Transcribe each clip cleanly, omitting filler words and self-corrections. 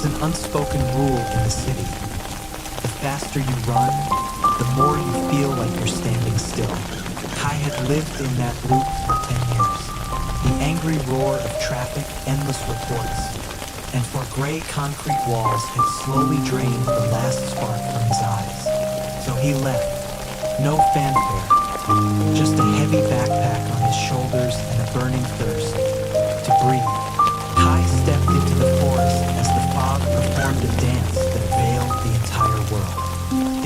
an unspoken rule in the city. The faster you run, the more you feel like you're standing still. Kai had lived in that loop for 10 years. The angry roar of traffic, endless reports, and for gray concrete walls had slowly drained the last spark from his eyes. So he left. No fanfare, just a heavy backpack on his shoulders and a burning thirst to breathe. Kai stepped into the forest as the fog performed a dance that veiled the entire world.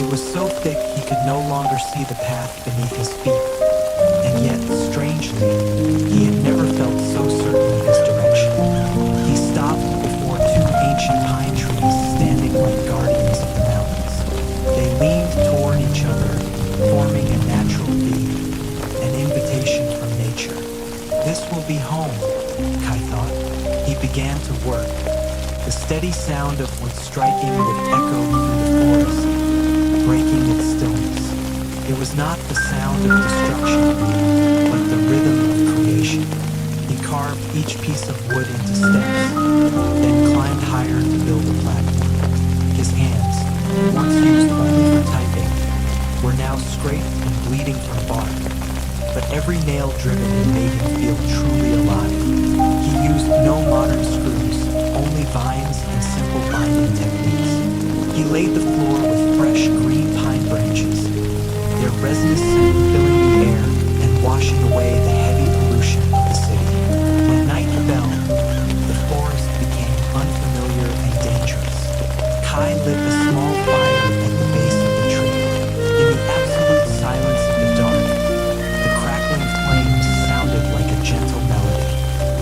It was so thick he could no longer see the path beneath his feet. And yet, strangely, he had never felt so certain of his direction. He stopped before two ancient pine trees standing like guardians of the mountains. They leaned toward each other, forming a natural V, an invitation from nature. This will be home, Kai thought. He began to work. The steady sound of wood striking would echo through the forest, breaking its stillness. It was not the sound of destruction, but the rhythm of creation. He carved each piece of wood into steps, then climbed higher to build a platform. His hands, once used only for typing, were now scraped and bleeding from bark, but every nail driven in made him feel truly alive. He used no modern screws, only vines and simple binding techniques. He laid the floor with fresh green pine branches, their resinous scent filling the air and washing away the heavy pollution of the city. When night fell, the forest became unfamiliar and dangerous. Kai lit a small fire at the base of the tree. In the absolute silence of the dark, the crackling flames sounded like a gentle melody.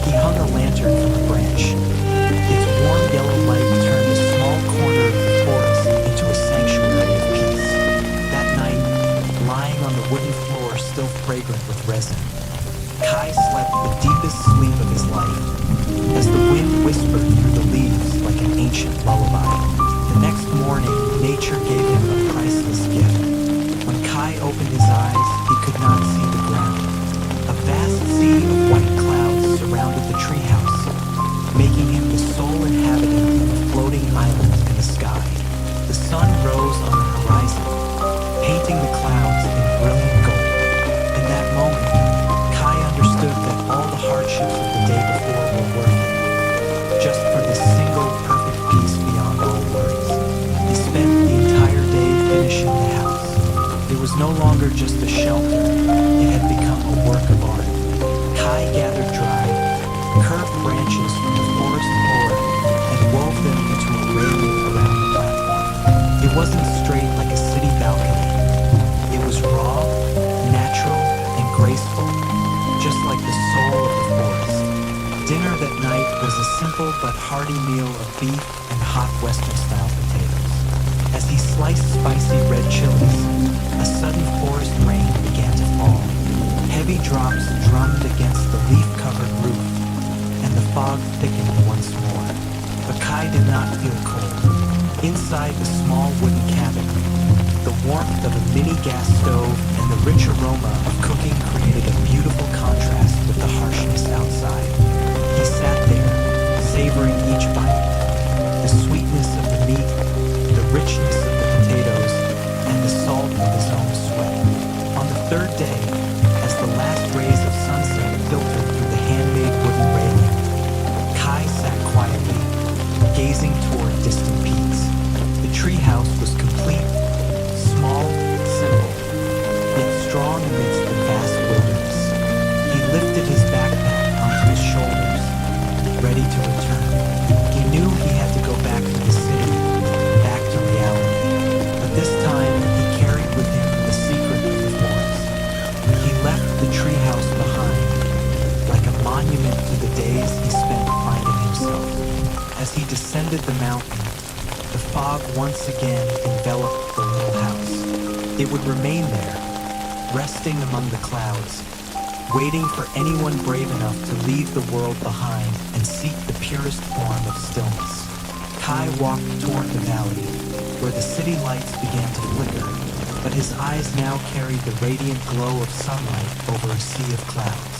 He hung a lantern from a branch. Its warm yellow light turned a small corner of the forest into a sanctuary of peace. That night, lying on the wooden floor still fragrant with resin, Kai slept the deepest sleep of his life, as the wind whispered through the leaves like an ancient lullaby. The next morning, nature gave him a priceless gift. When Kai opened his eyes, he could not see the ground. A vast sea of white clouds surrounded the treehouse, making him the sole inhabitant of a floating island in the sky. The sun rose on the horizon, painting the clouds in brilliant gold. In that moment, Kai understood that all the hardships of the day before were worth it, just for this single perfect peace beyond all words. He spent the entire day finishing the house. It was no longer just a shelter, it had become a work of art. Kai gathered dry, curved branches from the forest floor and wove them into a railing around the platform. It wasn't straight like a city balcony. It was raw, natural, and graceful, just like the soul of the forest. Dinner that night was a simple but hearty meal of beef and hot Western-style potatoes. As he sliced spicy red chilies, a sudden forest rain began to fall. Heavy drops drummed against the leaf-covered roof, and the fog thickened once more. But Kai did not feel cold. Inside the small wooden cabin, the warmth of a mini gas stove and the rich aroma of cooking created a beautiful contrast with the harshness outside. He sat there, savoring each bite, the sweetness of the meat, the richness of the potatoes, and the salt of his own sweat. On the third day, as the last rays of sunset filtered through the handmade wooden railing, Kai sat quietly, gazing toward distant peaks. The treehouse was complete, small, simple, yet strong amidst the vast wilderness. He lifted his backpack onto his shoulders, ready to return. He knew he had to go back to the city, back to reality. But this time, he carried with him the secret of the forest. He left the treehouse behind, like a monument to the days he spent finding himself. As he descended the mountain, the fog once again enveloped the little house. It would remain there, resting among the clouds, waiting for anyone brave enough to leave the world behind and seek the purest form of stillness. Kai walked toward the valley, where the city lights began to flicker, but his eyes now carried the radiant glow of sunlight over a sea of clouds.